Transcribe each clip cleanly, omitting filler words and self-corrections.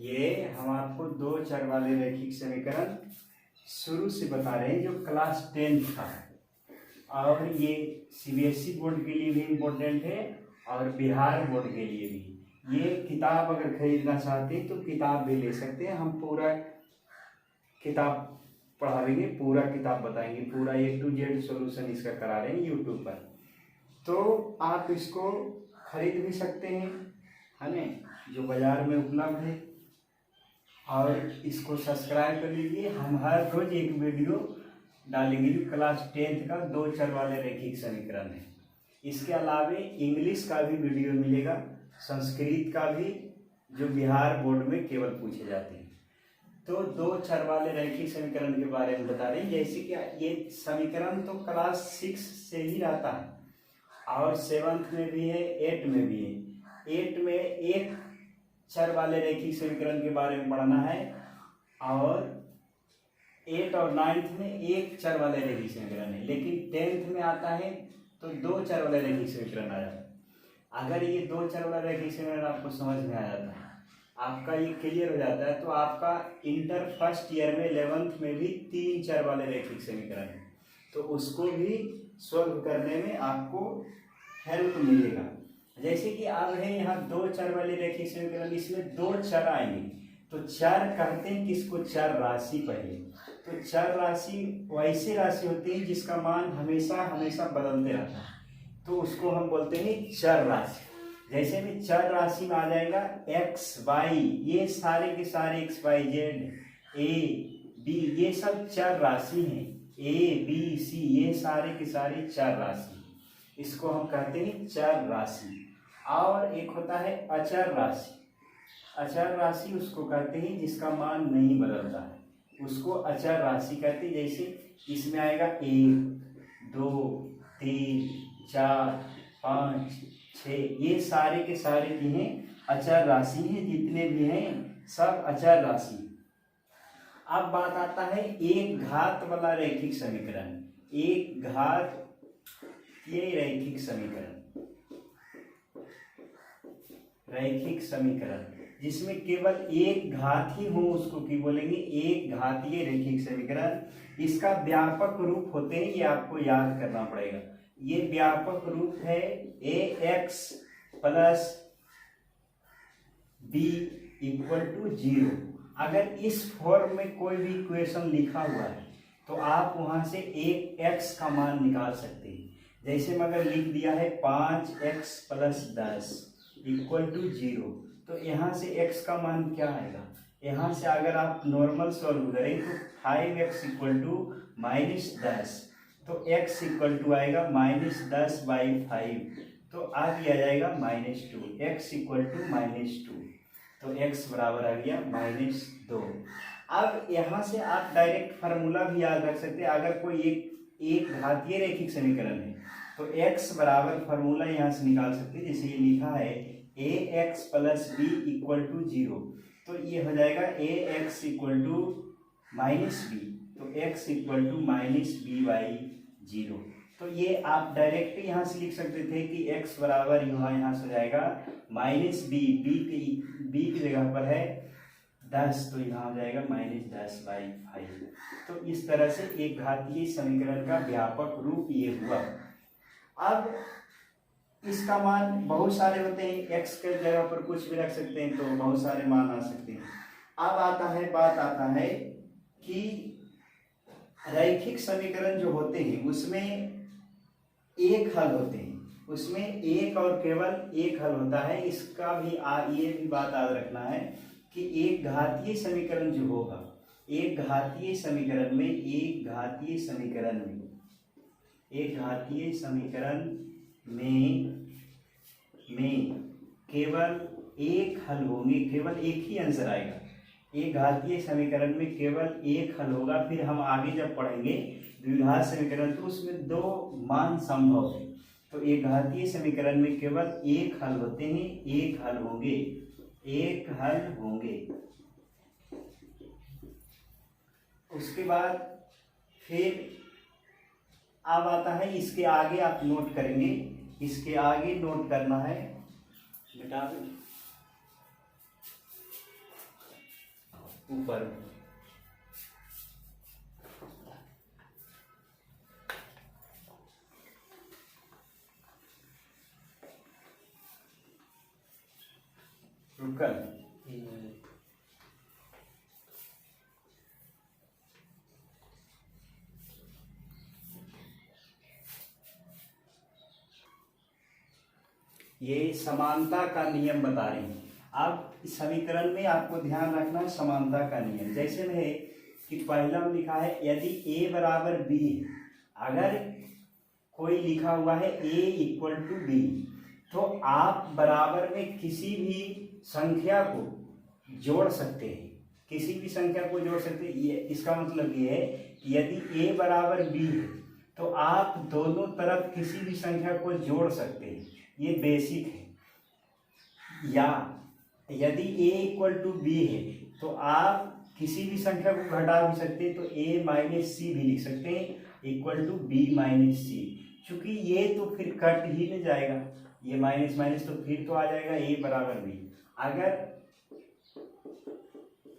ये हम आपको दो चर वाले रैखिक समीकरण शुरू से बता रहे हैं जो क्लास 10th का है, और ये सीबीएसई बोर्ड के लिए भी इम्पोर्टेंट है और बिहार बोर्ड के लिए भी। ये किताब अगर खरीदना चाहते हैं तो किताब भी ले सकते हैं, हम पूरा किताब पढ़ाएंगे, पूरा किताब बताएंगे, पूरा A to Z सॉल्यूशन इसका करा रहे हैं यूट्यूब पर, तो आप इसको खरीद भी सकते हैं, है ना, जो बाज़ार में उपलब्ध है। और इसको सब्सक्राइब कर लीजिए, हम हर रोज एक वीडियो डालेंगे जो क्लास 10th का दो चर वाले रैखिक समीकरण है। इसके अलावा इंग्लिश का भी वीडियो मिलेगा, संस्कृत का भी, जो बिहार बोर्ड में केवल पूछे जाते हैं। तो दो चर वाले रैखिक समीकरण के बारे में बता रहे हैं। जैसे कि ये समीकरण तो क्लास 6 से ही आता है और 7th में भी है, 8 में भी है। 8 में एक चर वाले रैखिक समीकरण के बारे में पढ़ना है और 8 और 9th में एक चर वाले रैखिक समीकरण है, लेकिन 10th में आता है तो दो चर वाले रैखिक समीकरण आ जाता है। अगर ये दो चर वाला रैखिक समीकरण आपको समझ में आ जाता है, आपका ये क्लियर हो जाता है, तो आपका इंटर फर्स्ट ईयर में 11th में भी तीन चर वाले रैखिक समीकरण है, तो उसको भी सॉल्व करने में आपको हेल्प मिलेगा। जैसे कि आप है यहाँ दो चर वाले रैखिक समीकरण, इसमें दो चर आएंगे, तो चर कहते हैं किसको, चर राशि। पहले तो चर राशि वैसे राशि होती है जिसका मान हमेशा हमेशा बदलते रहता है, तो उसको हम बोलते हैं चर राशि। जैसे में चर राशि में आ जाएगा एक्स वाई, ये सारे के सारे X Y Z A B, ये सब चर राशि हैं, ए बी सी, ये सारे के सारे चर राशि, इसको हम कहते हैं चर राशि। और एक होता है अचर राशि। अचर राशि उसको कहते हैं जिसका मान नहीं बदलता है, उसको अचर राशि कहते हैं। जैसे इसमें आएगा 1 2 3 4 5 6, ये सारे के सारे भी हैं अचर राशि हैं, जितने भी हैं सब अचर राशि। अब बात आता है एक घात वाला रैखिक समीकरण। एक घात ये रैखिक समीकरण, रैखिक समीकरण जिसमें केवल एक घात ही हो उसको की बोलेंगे एक घातीय रैखिक समीकरण। इसका व्यापक रूप होते हैं, ये आपको याद करना पड़ेगा। ये व्यापक रूप है ax plus b equal to 0। अगर इस फॉर्म में कोई भी इक्वेशन लिखा हुआ है तो आप वहां से एक x का मान निकाल सकते हैं। जैसे मैं अगर लिख दिया है 5x प्लस 10 इक्वल टू 0, तो यहाँ से x का मान क्या आएगा, यहाँ से अगर आप नॉर्मल सॉल्व करें तो 5x इक्वल टू -10, तो x इक्वल टू आएगा -10/5, तो आ दिया जाएगा -2, x इक्वल टू -2, तो x बराबर आ गया -2। अब यहाँ से आप डायरेक्ट फार्मूला भी याद रख सकते हैं। अगर कोई एक घातीय रैखिक समीकरण है तो x बराबर फार्मूला यहाँ से निकाल सकते हैं। जैसे ये लिखा है ax plus b equal to 0, तो ये हो जाएगा ax इक्वल टू -b, तो x इक्वल टू -b/0। तो ये आप डायरेक्ट यहाँ से लिख सकते थे कि x बराबर यहाँ से हो जाएगा -b, b की जगह पर है 10, तो यहाँ हो जाएगा -10/5। तो इस तरह से एक घातीय समीकरण का व्यापक रूप ये हुआ। अब इसका मान बहुत सारे होते हैं, x के जगह पर कुछ भी रख सकते हैं, तो बहुत सारे मान आ सकते हैं। अब बात आता है कि रैखिक समीकरण जो होते हैं उसमें एक हल होते हैं, उसमें एक और केवल एक हल होता है। इसका भी ये भी बात याद रखना है कि एक घातीय समीकरण जो होगा, एक घातीय समीकरण में केवल एक हल होंगे, केवल एक ही आंसर आएगा। एक घातीय समीकरण में केवल एक हल होगा। फिर हम आगे जब पढ़ेंगे द्विघात समीकरण तो उसमें दो मान संभव है। तो एक घातीय समीकरण में केवल एक हल होते हैं, एक हल होंगे। उसके बाद फिर अब आता है इसके आगे आप नोट करेंगे, इसके आगे नोट करना है बेटा। ऊपर। रुकल ये समानता का नियम बता रहे हैं। अब इस समीकरण में आपको ध्यान रखना है समानता का नियम। जैसे में है कि पहला में लिखा है यदि a बराबर b, अगर कोई लिखा हुआ है a इक्वल टू b, तो आप बराबर में किसी भी संख्या को जोड़ सकते हैं, किसी भी संख्या को जोड़ सकते हैं। ये इसका मतलब ये है कि यदि a बराबर b है तो आप दोनों तरफ किसी भी संख्या को जोड़ सकते हैं, ये बेसिक है। या यदि a इक्वल टू b है तो आप किसी भी संख्या को घटा भी सकते हैं, तो a माइनस सी भी लिख सकते हैं इक्वल टू b माइनस सी। चूंकि ये तो फिर कट ही नहीं जाएगा, ये माइनस माइनस तो फिर तो आ जाएगा a बराबर b। अगर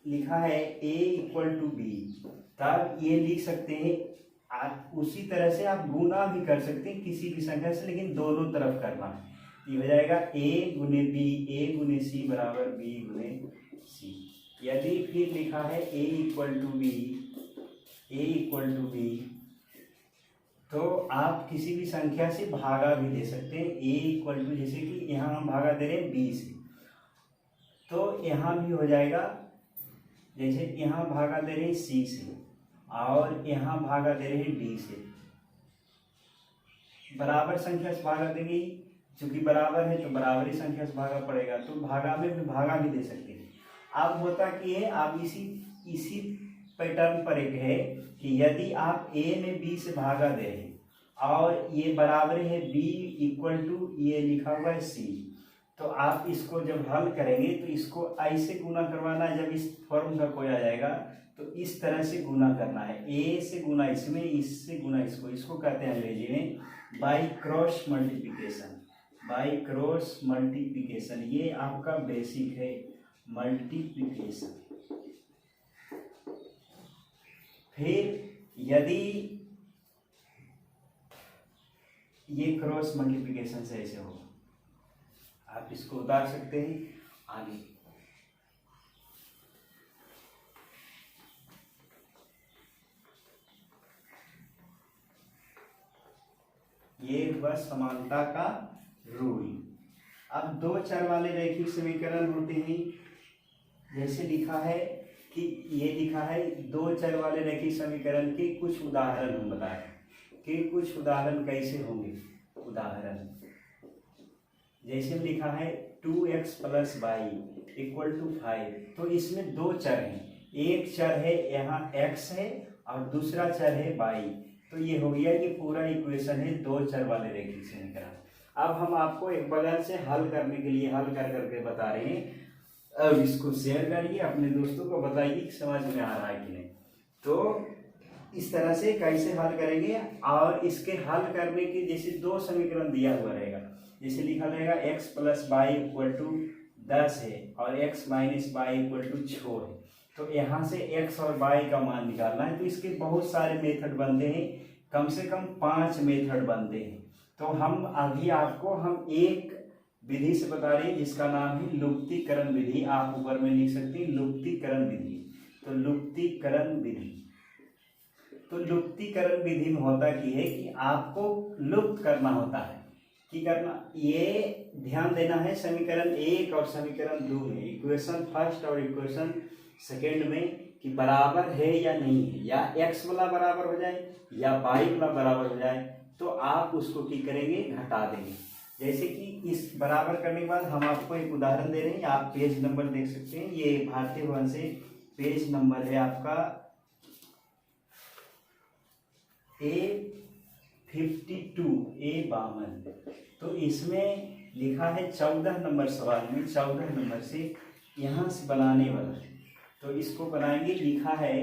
लिखा है a इक्वल टू b, तब ये लिख सकते हैं। उसी तरह से आप गुना भी कर सकते हैं किसी भी संख्या से, लेकिन दोनों तरफ करना है। ये हो जाएगा a गुने b, a गुने c बराबर b गुने c। यदि फिर लिखा है a equal to b, a equal to b, तो आप किसी भी संख्या से भागा भी दे सकते हैं। a इक्वल टू, जैसे कि यहाँ हम भागा दे रहे हैं b से, तो यहाँ भी हो जाएगा। जैसे यहाँ भागा दे रहे हैं c से और यहाँ भागा दे रहे हैं d से, बराबर संख्या से भागा देंगे, चूंकि बराबर है तो बराबरी संख्या से भागा पड़ेगा, तो भागा में भी भागा भी दे सकते हैं। अब होता कि है, आप इसी पैटर्न पर एक है कि यदि आप a में b से भागा दे रहे हैं और ये बराबर है b इक्वल टू ये लिखा हुआ है c, तो आप इसको जब हल करेंगे तो इसको ऐसे गुना करवाना है। जब इस फॉर्म का कोई आ जाएगा तो इस तरह से गुना करना है, a से गुना इसमें, इससे गुना इसको, इसको कहते हैं अंग्रेजी में by cross multiplication. By cross multiplication ये आपका बेसिक है, मल्टीप्लिकेशन। फिर यदि ये क्रॉस मल्टीप्लिकेशन से ऐसे हो, आप इसको उतार सकते हैं आगे। ये हुआ समानता का रूल। अब दो चर वाले रैखिक समीकरण होते हैं। जैसे लिखा है कि ये लिखा है दो चर वाले रैखिक समीकरण के कुछ उदाहरण हम बताएं कि कुछ उदाहरण कैसे होंगे। उदाहरण जैसे लिखा है 2x plus Y equal to 5, तो इसमें दो चर हैं, एक चर है यहाँ x है और दूसरा चर है y। तो ये हो गया कि पूरा इक्वेशन है दो चर वाले रैखिक समीकरण। अब हम आपको एक बगल से हल करने के लिए हल कर करके बता रहे हैं। अब इसको शेयर करिए, अपने दोस्तों को बताइए कि समझ में आ रहा है कि नहीं। तो इस तरह से कैसे हल करेंगे, और इसके हल करने के जैसे दो समीकरण दिया हुआ रहेगा, जैसे लिखा रहेगा x plus Y equal to 10 है और x minus Y equal to 6 है। तो यहाँ से x और y का मान निकालना है। तो इसके बहुत सारे मेथड बनते हैं, कम से कम 5 मेथड बनते हैं। तो हम अभी आपको हम एक विधि से बता रहे हैं जिसका नाम है लुप्तीकरण विधि। आप ऊपर में लिख सकते हैं लुप्तीकरण विधि। तो लुप्तीकरण विधि, तो लुप्तीकरण विधि में होता कि है कि आपको लुप्त करना होता है। कि करना, ये ध्यान देना है समीकरण 1 और समीकरण 2 में, इक्वेशन फर्स्ट और इक्वेशन सेकेंड में कि बराबर है या नहीं है, या x वाला बराबर हो जाए या y वाला बराबर हो जाए, तो आप उसको क्या करेंगे, घटा देंगे। जैसे कि इस बराबर करने के बाद हम आपको एक उदाहरण दे रहे हैं, आप पेज नंबर देख सकते हैं। ये भारतीय भवन से पेज नंबर है आपका A52। तो इसमें लिखा है 14 नंबर सवाल में, 14 नंबर से यहाँ से बनाने वाला। तो इसको बनाएंगे। लिखा है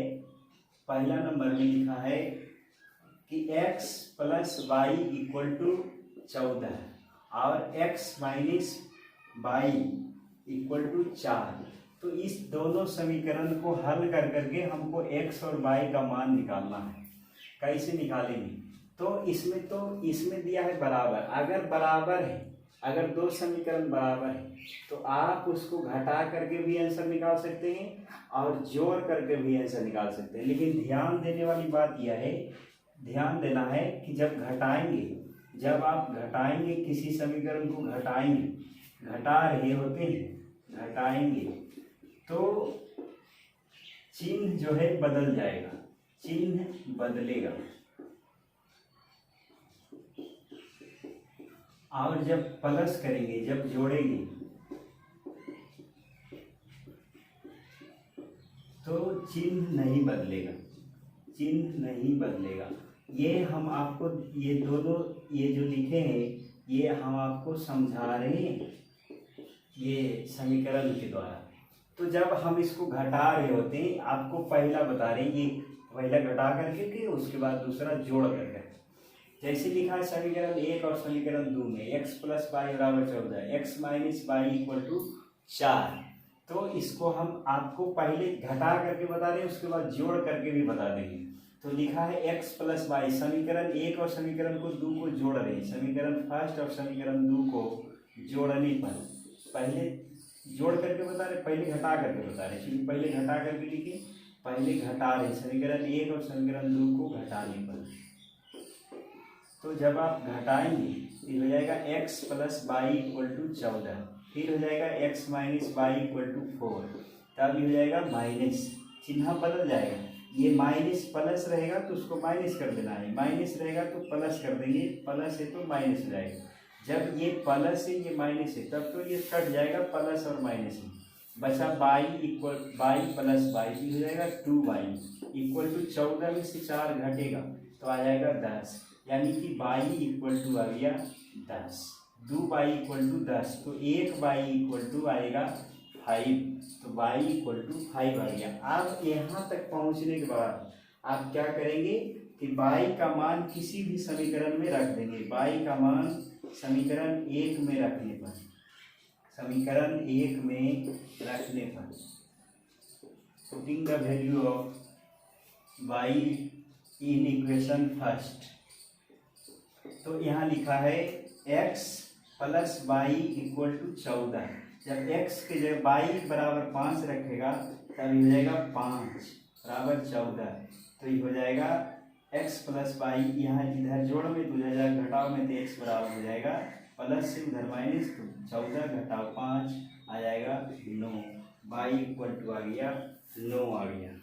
पहला नंबर में लिखा है कि x plus Y equal to 14 और x minus Y equal to 4। तो इस दोनों समीकरण को हल कर करके हमको x और y का मान निकालना है। कैसे निकालेंगे? तो इसमें दिया है बराबर। अगर बराबर है, अगर दो समीकरण बराबर है तो आप उसको घटा करके भी आंसर निकाल सकते हैं और जोड़ करके भी आंसर निकाल सकते हैं। लेकिन ध्यान देने वाली बात यह है, ध्यान देना है कि जब आप घटाएंगे किसी समीकरण को घटाएंगे, घटा रहे होते हैं, घटाएंगे तो चिन्ह जो है बदल जाएगा, चिन्ह बदलेगा। और जब प्लस करेंगे, जब जोड़ेंगे तो चिन्ह नहीं बदलेगा, चिन्ह नहीं बदलेगा। ये हम आपको ये दोनों ये जो लिखे हैं ये हम आपको समझा रहे हैं ये समीकरण के द्वारा। तो जब हम इसको घटा रहे होते हैं, आपको पहला बता रहे हैं, ये पहला घटा करके के उसके बाद दूसरा जोड़ करके। जैसे लिखा है समीकरण 1 और समीकरण 2 में x प्लस वाई बराबर 14, x minus Y equal to 4। तो इसको हम आपको पहले घटा करके बता रहे हैं, उसके बाद जोड़ करके भी बता देंगे। तो लिखा है x प्लस वाई, समीकरण 1 और समीकरण 2 को जोड़ रहे हैं, समीकरण 1 और समीकरण 2 को जोड़ने पर पहले जोड़ करके बता रहे, पहले घटा करके बता रहे, क्योंकि पहले घटा करके लिखे, पहले घटा रहे समीकरण 1 और समीकरण 2 को घटाने पर। तो जब आप घटाएंगे फिर हो जाएगा x plus Y equal to 14, फिर हो जाएगा x minus Y equal to 4, तब हो जाएगा माइनस, चिन्ह बदल जाएगा। ये माइनस प्लस रहेगा तो उसको माइनस कर देना है, माइनस रहेगा तो प्लस कर देंगे, प्लस है तो माइनस हो जाएगा। जब ये प्लस है ये माइनस है तब तो ये कट जाएगा, प्लस और माइनस में बचा Y equal Y plus Y हो जाएगा 2y इक्वल टू 14 में से 4 घटेगा तो आ जाएगा 10, यानी कि y इक्वल टू आ गया 10, 2y इक्वल टू 10। तो 1y इक्वल टू आएगा 5, तो y इक्वल टू 5 आ गया। अब यहाँ तक पहुँचने के बाद आप क्या करेंगे कि y का मान किसी भी समीकरण में रख देंगे, y का मान समीकरण 1 में रखने पर, समीकरण 1 में रखने पर putting the value of y in equation first. तो यहाँ लिखा है x plus Y equal to 14। जब x के जगह y बराबर 5 रखेगा तब हो जाएगा 5 बराबर 14, तो ये हो जाएगा x प्लस वाई, यहाँ इधर जोड़ में तो जाएगा घटाव में तो x बराबर हो जाएगा प्लस से उधर माइनस, तो 14 घटाव 5 आ जाएगा 9, y इक्वल टू आ गया 9 आ गया।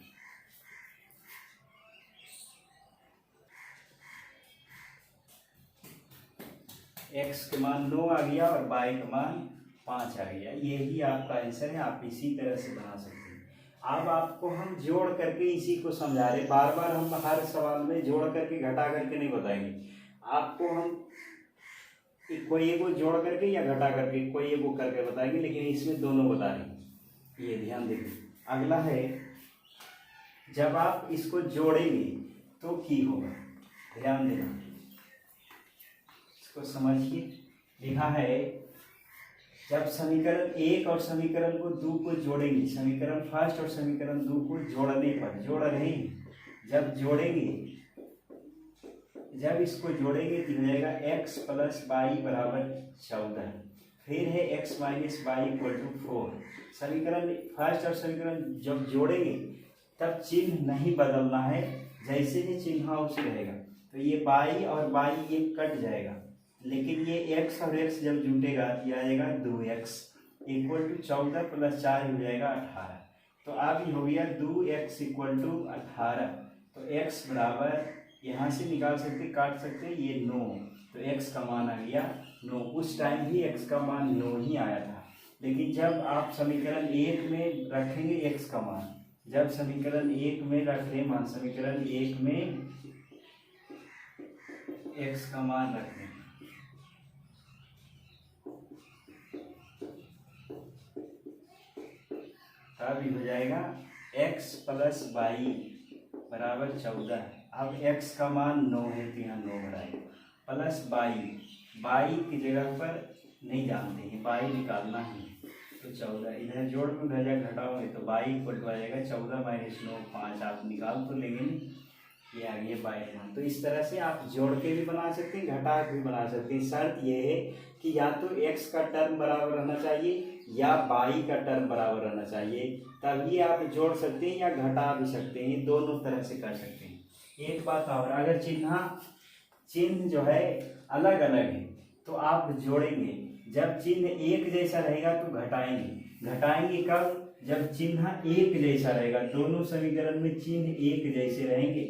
x के मान 9 आ गया और y का मान 5 आ गया। यही आपका आंसर है, आप इसी तरह से बना सकते हैं। अब आपको हम जोड़ करके इसी को समझा रहे, बार बार हम हर सवाल में जोड़ करके घटा करके नहीं बताएंगे आपको, हम कोई एक को जोड़ करके या घटा करके कोई एक को करके बताएंगे, लेकिन इसमें दोनों बता रहे हैं, ये ध्यान देंगे। अगला है जब आप इसको जोड़ेंगे तो की होगा, ध्यान देना, इसको समझिए। लिखा है जब समीकरण 1 और समीकरण 2 को जोड़ेंगे, समीकरण 1 और समीकरण 2 को जोड़ने पर, जोड़ रहे हैं, जब जोड़ेंगे, जब इसको जोड़ेंगे तो हो जाएगा x प्लस वाई बराबर 14, फिर है x minus Y equal to 4। समीकरण 1 और समीकरण जब जोड़ेंगे तब चिन्ह नहीं बदलना है, जैसे ही चिन्ह उसे रहेगा। तो ये y और y ये कट जाएगा, लेकिन ये x और x जब जुटेगा तो आ जाएगा 2x इक्वल टू 14 प्लस 4 हो जाएगा 18। तो अब ये हो गया 2x इक्वल टू 18। तो x बराबर यहाँ से निकाल सकते, काट सकते, ये 9, तो x का मान आ गया 9। उस टाइम भी x का मान 9 ही आया था, लेकिन जब आप समीकरण 1 में रखेंगे x का मान, जब समीकरण 1 में रख रहे मान, समीकरण 1 में x का मान रखें तब हो जाएगा x प्लस वाई बराबर 14। अब x का मान 9 है तो यहाँ 9 बढ़ाएंगे, प्लस वाई, वाई की जगह पर नहीं जानते हैं, वाई निकालना है, तो तो 14 इधर जोड़ में उधर जाकर घटाओगे तो y इक्वल टू आ जाएगा 14 माइनस 9 5 आप निकाल तो लेंगे नहीं, ये आ गया 22। तो इस तरह से आप जोड़ के भी बना सकते हैं, घटा के भी बना सकते हैं। शर्त ये है कि या तो x का टर्म बराबर रहना चाहिए या y का टर्म बराबर रहना चाहिए, तभी आप जोड़ सकते हैं या घटा भी सकते हैं, दोनों तरह से कर सकते हैं। एक बात और, अगर चिन्ह जो है अलग अलग है तो आप जोड़ेंगे, जब चिन्ह एक जैसा रहेगा तो घटाएंगे कब? जब चिन्ह एक जैसा रहेगा, दोनों समीकरण में चिन्ह एक जैसे रहेंगे,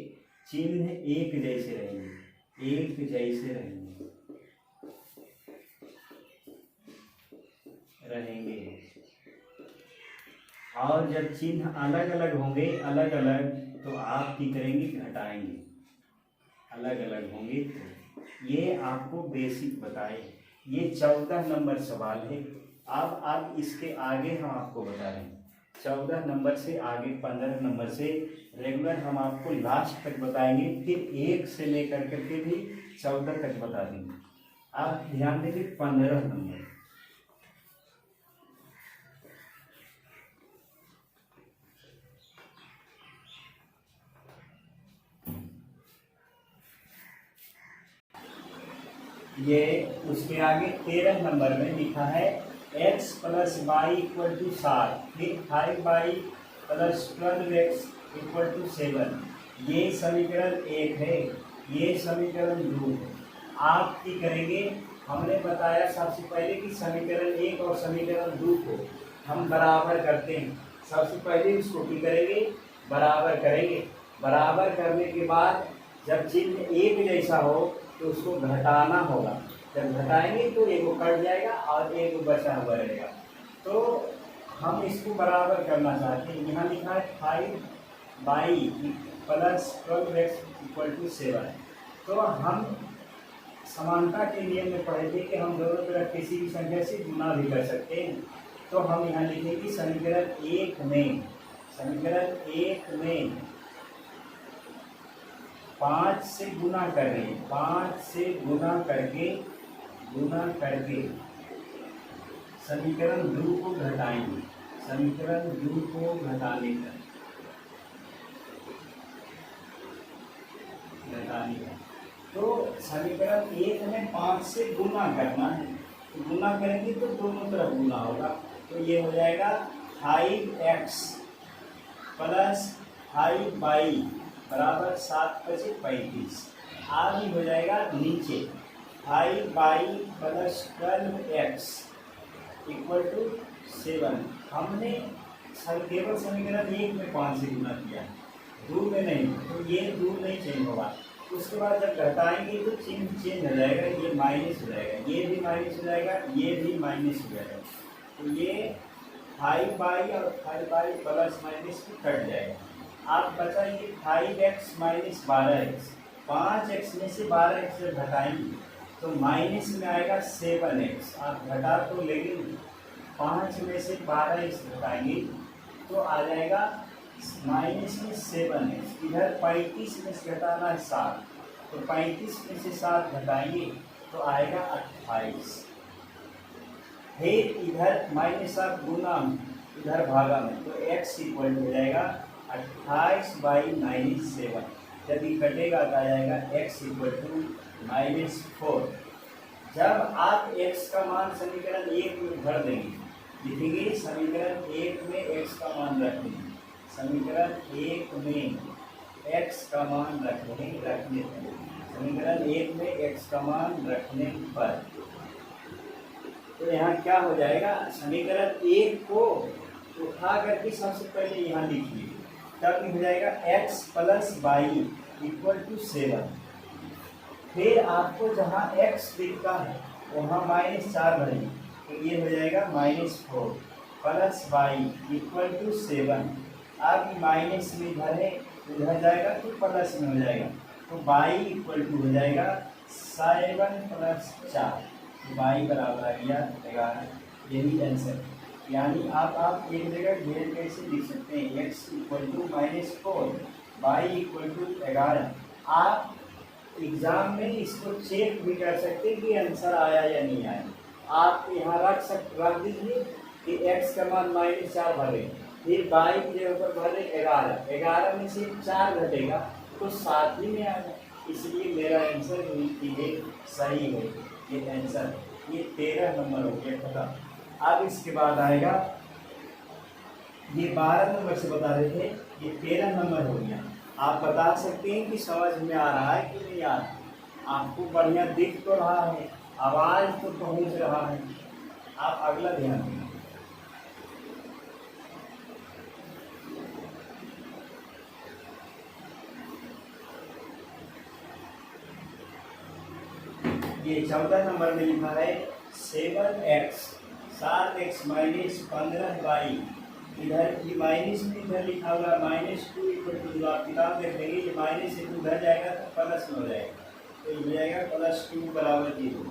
और जब चिन्ह अलग अलग होंगे तो आप क्या करेंगे? घटाएंगे, अलग अलग होंगे तो। ये आपको बेसिक बताए, ये 14 नंबर सवाल है। अब इसके आगे हम आपको बता रहे हैं 14 नंबर से आगे 15 नंबर से रेगुलर हम आपको लास्ट तक बताएंगे, फिर 1 से लेकर के भी 14 तक बता देंगे। आप ध्यान देंगे 15 नंबर, ये उसके आगे 13 नंबर में लिखा है x plus Y equal to 7, फिर 5y plus 12x equal to 7। ये समीकरण 1 है, ये समीकरण 2 है। आप क्या करेंगे? हमने बताया सबसे पहले कि समीकरण 1 और समीकरण 2 को हम बराबर करते हैं। सबसे पहले इसको क्या करेंगे? बराबर करेंगे। बराबर करने के बाद जब चिन्ह एक जैसा हो तो उसको घटाना होगा, जब घटाएंगे तो एक कट जाएगा और एक बचा हुआ रहेगा। तो हम इसको बराबर करना चाहते हैं। यहाँ लिखा है 5y plus 12x equal to 7। तो हम समानता के नियम में पढ़े थे कि हम दोनों तरफ किसी भी संख्या से गुना भी कर सकते हैं। तो हम यहाँ लिखेंगे समीकरण 1 में 5 से गुना करें, 5 से गुना करके समीकरण 2 को घटाएंगे, समीकरण 2 को घटाने का तो समीकरण 1 में 5 से गुना करना है, तो गुना करेंगे तो दोनों तरफ गुना होगा। तो ये हो जाएगा 5x प्लस 5y बराबर 7×35। आगे हो जाएगा नीचे 5y plus 12x equal to 7। हमने केवल समीकरण 1 में 5 से गुना किया, 2 में नहीं, तो ये 2 नहीं चेंज होगा। उसके बाद जब घटाएंगे तो चिन्ह चेंज हो जाएगा, ये माइनस हो जाएगा, ये भी माइनस हो जाएगा, ये भी माइनस हो जाएगा। तो ये 5y और 5y प्लस माइनस कट जाएगा। आप बचाएंगे 5x माइनस 12x, 5x में से 12x जब घटाएंगे तो माइनस में आएगा 7x। आप घटा तो लेकिन 5 में से 12x घटाएंगे तो आ जाएगा माइनस में 7x। इधर 35 में से घटाना है 7, तो 35 में से 7 घटाएंगे तो आएगा 28। फिर इधर माइनस आप गुना इधर भागा में, तो x इक्वल हो जाएगा 28/-7। जब ये कटेगा तो आ जाएगा x इक्वल टू -4। जब आप x का मान समीकरण 1 में भर देंगे, लिखेंगे समीकरण 1 में x का मान रखेंगे, समीकरण 1 में x का मान रखने समीकरण 1 में x का मान रखने पर तो यहाँ क्या हो जाएगा? समीकरण 1 को उठा करके सबसे पहले यहाँ लिखिए, तब हो जाएगा x plus Y equal to 7। फिर आपको जहाँ x दिखता है वहाँ -4 भरेंगे, तो ये हो जाएगा -4 प्लस वाई इक्वल टू 7। आप माइनस में भरे उधर जाएगा तो प्लस में हो जाएगा, तो y इक्वल टू हो जाएगा 7 प्लस 4, y बराबर आ गया 11। यही आंसर, यानी आप एक जगह घेर कैसे लिख सकते हैं? x equal to -4, y equal to 11। आप एग्जाम में इसको चेक भी कर सकते हैं कि आंसर आया या नहीं आया। आप यहाँ रख दीजिए, कि x का मान -4 भर रहे, फिर y की जगह पर भर रहे 11, 11 में से 4 घटेगा तो 7 ही में आएगा, इसलिए मेरा आंसर ये सही है। ये आंसर ये 13 नंबर हो गया खत्म। अब इसके बाद आएगा, ये 12 नंबर से बता रहे थे, ये 13 नंबर हो गया। आप बता सकते हैं कि समझ में आ रहा है कि नहीं आ रहा, आपको बढ़िया दिख तो रहा है, आवाज़ तो पहुंच रहा है। आप अगला ध्यान दें, ये 14 नंबर में लिखा है 7x 7x माइनस 15y, इधर की माइनस में इधर लिखा हुआ -2 इक्वल टू, आप किताब देख लेंगे, ये माइनस से उधर जाएगा तो प्लस में हो जाएगा, तो ये हो जाएगा +2 बराबर 0।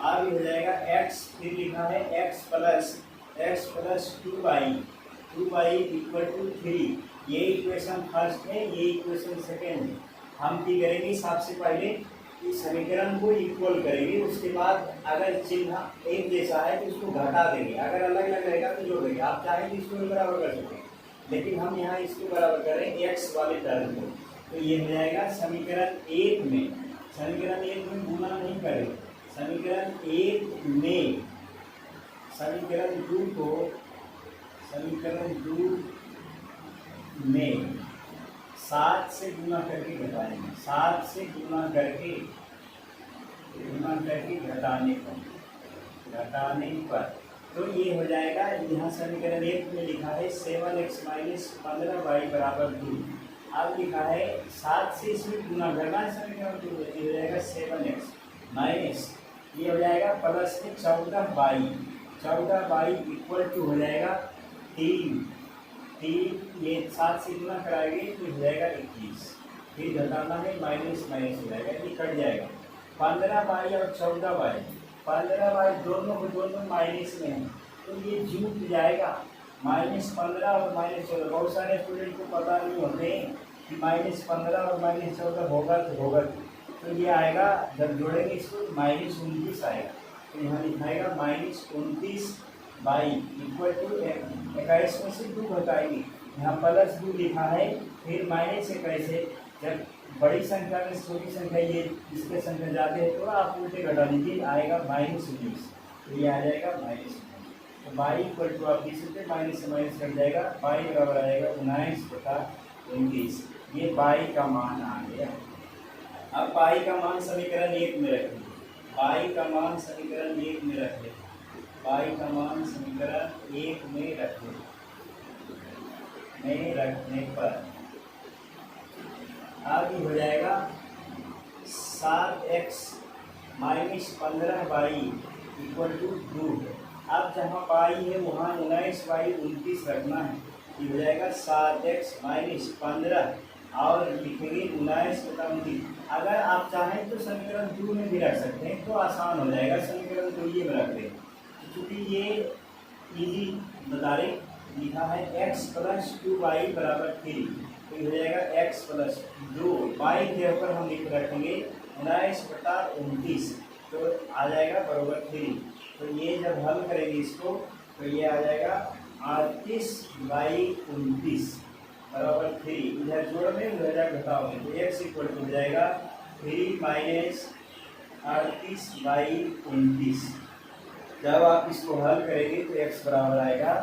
अब ये हो जाएगा x, फिर लिखा है x plus 2y equal to 3। ये इक्वेशन फर्स्ट है, ये इक्वेशन सेकेंड है। हम क्या करेंगे, सबसे पहले इस समीकरण को इक्वल करेंगे, उसके बाद अगर चिन्ह एक जैसा है तो उसको घटा देंगे, अगर अलग अलग रहेगा तो जोड़ देंगे। आप चाहें तो इसको भी बराबर कर सकते हैं, लेकिन हम यहाँ इसको बराबर करें x वाले टर्म को, तो ये हो जाएगा समीकरण 1 में गुणा नहीं करें, समीकरण 1 में समीकरण 2 में 7 से गुणा करके घटाएंगे, 7 से गुणा करके घटाने पर तो ये हो जाएगा, यहाँ समीकरण 1 में लिखा है 7x माइनस 15y बराबर 2। अब लिखा है 7 से इसमें गुणा करना है समीकरण 2, ये हो जाएगा 7x माइनस, ये हो जाएगा प्लस में 14y इक्वल टू हो जाएगा 3, ये 7 से गुणा कराएंगे तो हो जाएगा 21, फिर घटाना है माइनस हो जाएगा, ये कट जाएगा। 15y और 14y, 15y दोनों माइनस में है तो ये जुट जाएगा, -15 और -14। बहुत सारे स्टूडेंट को पता नहीं होते कि -15 और -14 होगा तो होगा, तो ये आएगा जब जोड़ेंगे इसको -29 आएगा, तो यहाँ लिखाएगा -29y इक्वल टू 21 में से 2 घटाएंगे, यहाँ +2 लिखा है, फिर -21 है। जब बड़ी संख्या में छोटी संख्या ये इसके संख्या जाते हैं तो आप उल्टे घटा लीजिए, आएगा -19, तो ये आ जाएगा -19, तो y इक्वल टू आप लिख सकते माइनस से माइनस कट जाएगा, y बराबर आएगा 19/29, ये y का मान आ गया। अब y का मान समीकरण 1 में रखें, y का मान समीकरण 1 में रखें, y का मान समीकरण 1 में रखने पर अब ये हो जाएगा 7x minus 15y equal to 2। अब जहाँ y है वहाँ 19y 29 रखना है, ये हो जाएगा 7x माइनस 15 और लिखेंगे 19/29। अगर आप चाहें तो समीकरण 2 में भी रख सकते हैं, तो आसान हो जाएगा, समीकरण 2 ये में रख दें, क्योंकि ये इजी बता रहे, लिखा है x प्लस 2y बराबर 3, तो हो जाएगा x प्लस 2, y के ऊपर हम लिख रखेंगे 19/29, तो आ जाएगा बराबर 3। तो ये जब हल करेंगे इसको तो ये आ जाएगा 38/29 बराबर 3, इधर जोड़ में उधर घटाओगे तो x इक्वल हो जाएगा 3 माइनस 38/29। जब आप इसको हल करेंगे तो x बराबर आएगा,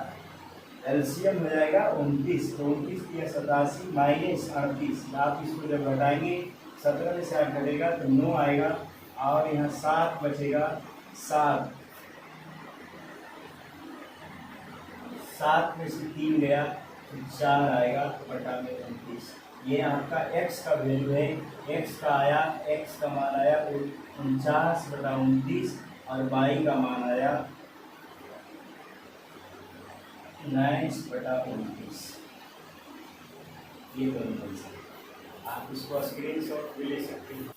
एलसीएम हो जाएगा 29, तो 29 या 87 माइनस 38, आप इसको जब घटाएंगे 17 में से 8 घटेगा तो 9 आएगा, और यहाँ 7 बचेगा, 7 में से 3 गया तो 4 आएगा, तो बटा में 29। ये आपका x का वैल्यू है, x का मान आया 49/29 और y का मान आया 19/29। ये दोनों आंसर, आप इसको स्क्रीनशॉट भी ले सकते हैं।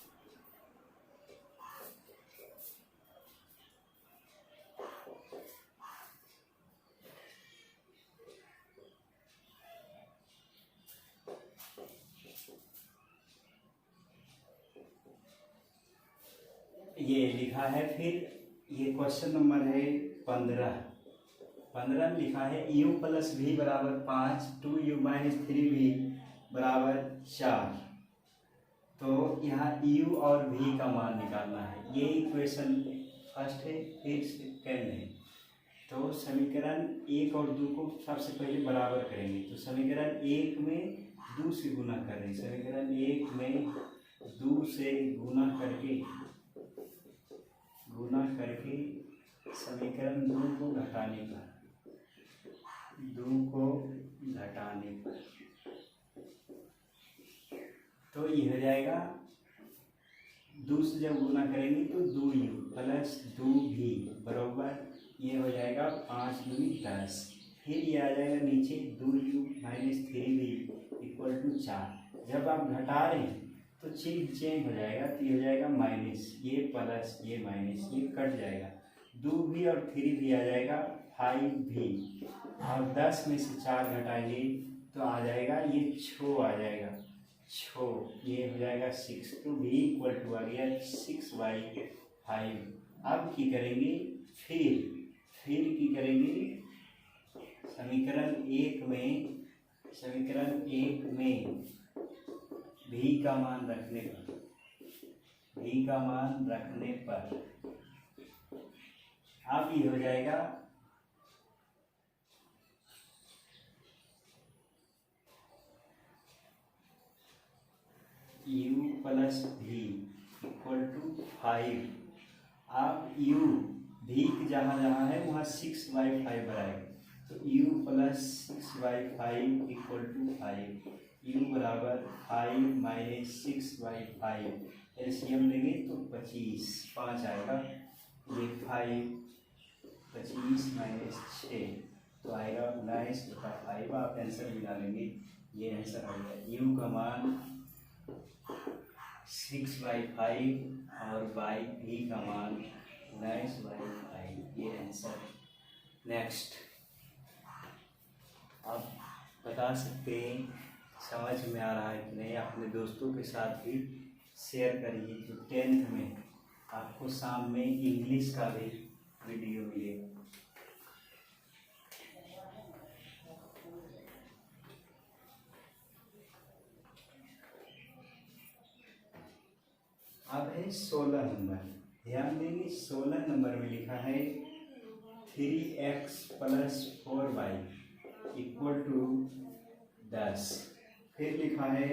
ये लिखा है, फिर ये क्वेश्चन नंबर है 15 15 में लिखा है u प्लस वी बराबर 5, 2u माइनस 3v बराबर 4। तो यहाँ u और v का मान निकालना है। ये इक्वेशन फर्स्ट है, फिर सेकेंड है। तो समीकरण 1 और 2 को सबसे पहले बराबर करेंगे। तो समीकरण 1 में 2 से गुना कर रहे हैं, समीकरण 1 में 2 से गुना करके समीकरण 2 को घटाने पर तो ये हो जाएगा 2 से जब गुना करेंगे तो 2u प्लस 2v बराबर ये हो जाएगा 5 दूनी 10। फिर ये आ जाएगा नीचे 2u minus 3v equal to 4। जब आप घटा रहे हैं तो चिन्ह चेंज हो जाएगा, तो ये हो जाएगा माइनस, ये प्लस, ये माइनस, ये कट जाएगा। 2v और 3v आ जाएगा 5v और 10 में से 4 घटाएंगे तो आ जाएगा ये 6 आ जाएगा, 6 ये हो जाएगा 6। तो v इक्वल टू आ गया 6/5। अब की करेंगे, फिर की करेंगे समीकरण 1 में v का मान रखने पर अब ये हो जाएगा u plus v equal to 5। अब u v जहाँ जहाँ है वहाँ 6/5 बनाएगा। तो u plus 6/5 equal to 5, u बराबर 5 माइनस 6/5। एलसीएम लेंगे तो 25, 5 आएगा, ये 5, 25 माइनस 6 तो आएगा 19/5। आप आंसर भी डालेंगे, ये आंसर आ गया। u का मान 6/5 और v का मान 19/5, ये आंसर। नेक्स्ट, आप बता सकते हैं समझ में आ रहा है कि नहीं। अपने दोस्तों के साथ भी शेयर करिए। जो 10th में आपको शाम में इंग्लिश का भी वीडियो मिलेगा। अब है 16 नंबर। ध्यान देंगे 16 नंबर में लिखा है 3x plus 4y equal to 10। फिर लिखा है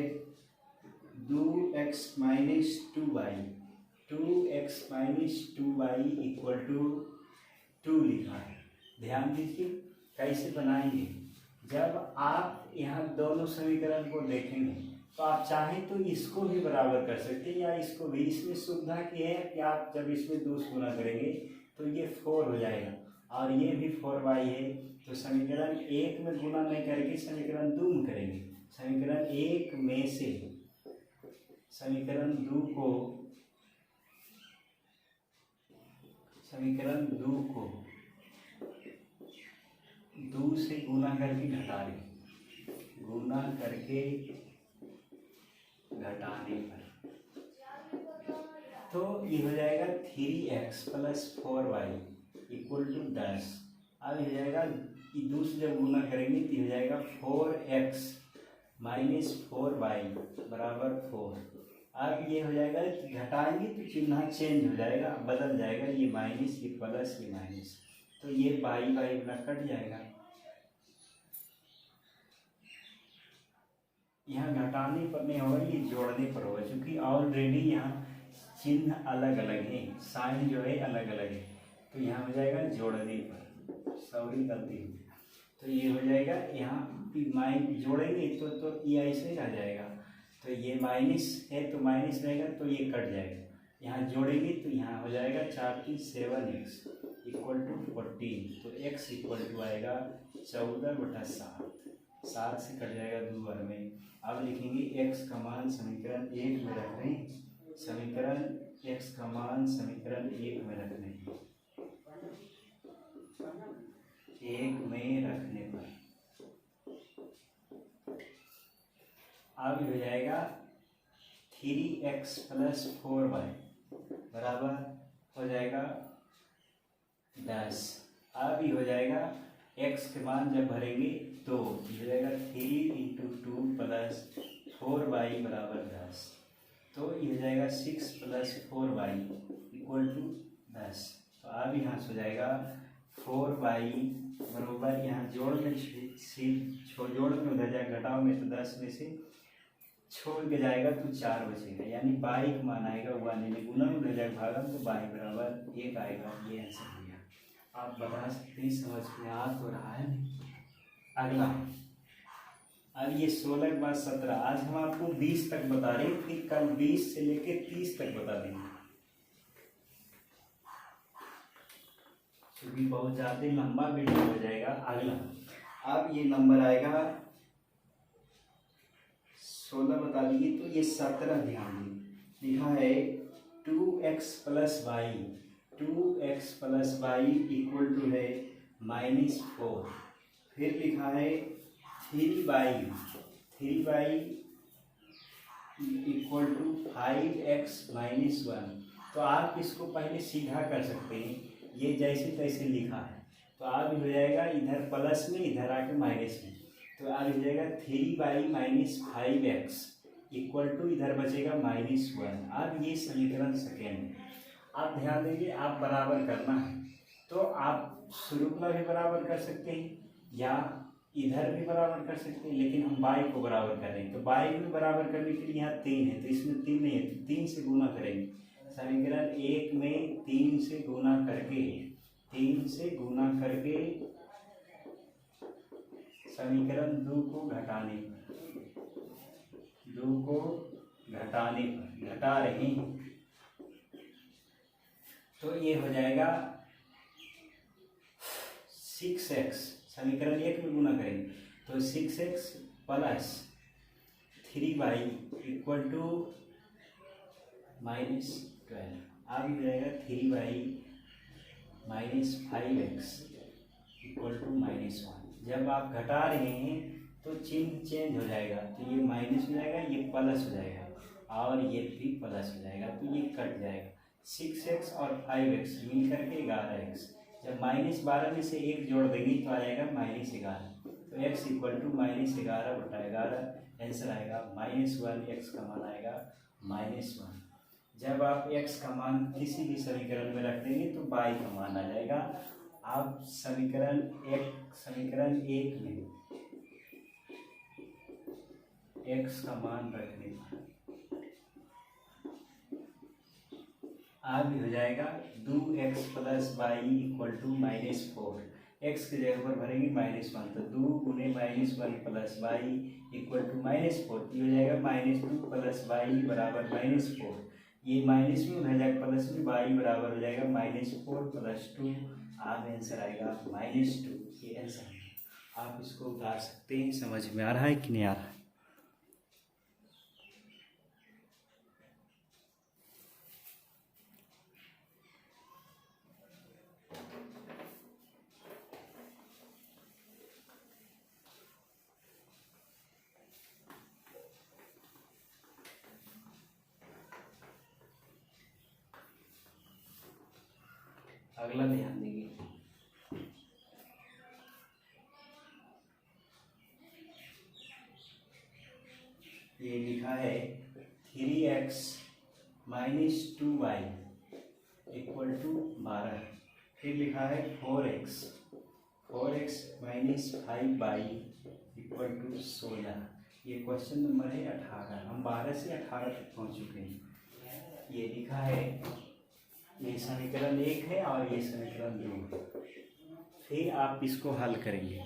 2x minus 2y equal to 2 लिखा है। ध्यान दीजिए कैसे बनाएंगे। जब आप यहाँ दोनों समीकरण को देखेंगे तो आप चाहें तो इसको भी बराबर कर सकते हैं या इसको भी। इसमें सुविधा की है कि आप जब इसमें 2 से गुना करेंगे तो ये 4 हो जाएगा और ये भी 4y है। तो समीकरण 1 में गुना नहीं करके समीकरण 2 में करेंगे। समीकरण 1 में से समीकरण 2 को 2 से गुना करके घटाने पर तो ये हो जाएगा 3x plus 4y equal to 10। अब हो जाएगा 2 से जब गुना करेंगे तो हो जाएगा 4x माइनस 4y बराबर 4। अब ये हो जाएगा, घटाएंगे तो चिन्ह चेंज हो जाएगा, बदल जाएगा, ये माइनस, ये प्लस, ये माइनस, तो ये बाई अपना कट जाएगा। यहाँ घटाने पर नहीं होगा, ये जोड़ने पर होगा, क्योंकि ऑलरेडी यहाँ चिन्ह अलग अलग है, साइन जो है अलग अलग है। तो यहाँ हो जाएगा जोड़ने पर, सॉरी गलती हो गया। तो ये हो जाएगा यहाँ जोड़ेंगे तो ये ऐसे आ जाएगा। तो ये माइनस है तो माइनस रहेगा, तो ये कट जाएगा। यहाँ जोड़ेंगे तो यहाँ हो जाएगा 4 3 7x इक्वल टू 14। तो x इक्वल टू आएगा 14/7। 7 से कट जाएगा 2 बार में। अब लिखेंगे x का मान समीकरण 1 में रख रहे हैं। समीकरण x का मान समीकरण 1 में रखने पर 1 में रखने पर अब हो जाएगा 3x प्लस 4y बराबर हो जाएगा 10। अब ही हो जाएगा एक्स के मान जब भरेंगे तो ये हो जाएगा 3 × 2 + 4y = 10। तो ये हो जाएगा 6 + 4y = 10। तो अब यहाँ से हो जाएगा 4y बराबर, यहाँ जोड़ में जोड़ में उधर जाएगा, घटाओ में तो 10 में से छोड़ के जाएगा तो 4 बचेगा, यानी y का मान आएगा 1, यानी गुना में उधर जाएगा भागा तो y = 1 आएगा। ये आंसर हो गया। आप बता सकते हैं, समझ में आ तो रहा है। अगला, अब ये 16 के बाद 17, आज हम आपको 20 तक बता रहे हैं, फिर कल 20 से लेके 30 तक बता देंगे, क्योंकि बहुत ज़्यादा लंबा वीडियो हो जाएगा। अगला, अब ये नंबर आएगा 16 बता दीजिए, तो ये 17 ध्यान दें, लिखा है 2x + y, 2x + y = है -4। फिर लिखा है 3y, 3y = 5x - 1। तो आप इसको पहले सीधा कर सकते हैं, ये जैसे तैसे लिखा है, तो आप हो जाएगा इधर प्लस में, इधर आके माइनस में, तो आप हो जाएगा 3y - 5x = इधर बचेगा -1। अब ये समीकरण सेकेंड है। आप ध्यान देंगे, आप बराबर करना है तो आप शुरू में भी बराबर कर सकते हैं या इधर भी बराबर कर सकते हैं, लेकिन हम y को बराबर कर रहे हैं, तो y को बराबर करने के लिए यहाँ 3 है, तो इसमें 3 नहीं है, तो 3 से गुना करेंगे। समीकरण 1 में 3 से गुना करके, 3 से गुना करके समीकरण 2 को घटाने पर, 2 को घटाने पर, घटा रहे हैं, तो ये हो जाएगा 6x, समीकरण 1 में गुना करेंगे तो 6x + 3y = -12। अब हो जाएगा 3y - 5x = -1। जब आप घटा रहे हैं तो चिन्ह चेंज हो जाएगा, तो ये माइनस हो जाएगा, ये प्लस हो जाएगा, और ये भी प्लस हो जाएगा, तो ये कट जाएगा। 6x और 5x मिल करके 11x। जब -12 में से 1 जोड़ देंगे तो आ जाएगा -11, तो x = -11/11, आंसर आएगा -1। x का मान आएगा -1। जब आप x का मान किसी भी समीकरण में रख देंगे तो y का मान आ जाएगा। आप समीकरण 1 में x का मान रखने पर आप भी हो जाएगा 2x + y = -4। x के जगह पर भरेंगे -1, तो 2 × -1 + y = -4, ये हो जाएगा -2 + y = -4। ये माइनस में उधर जाएगा प्लस में, y बराबर हो जाएगा -4 + 2। आप आंसर आएगा -2। ये आंसर है, आप इसको उतार सकते हैं। समझ में आ रहा है कि नहीं आ रहा है? अगला ध्यान देंगे, ये लिखा है 3x - 2y = 12। फिर लिखा है 4x - 5y = 16। ये क्वेश्चन नंबर है 18। हम 12 से 18 तक पहुँच चुके हैं। ये लिखा है, ये समीकरण 1 है और ये समीकरण 2 है। फिर आप इसको हल करेंगे।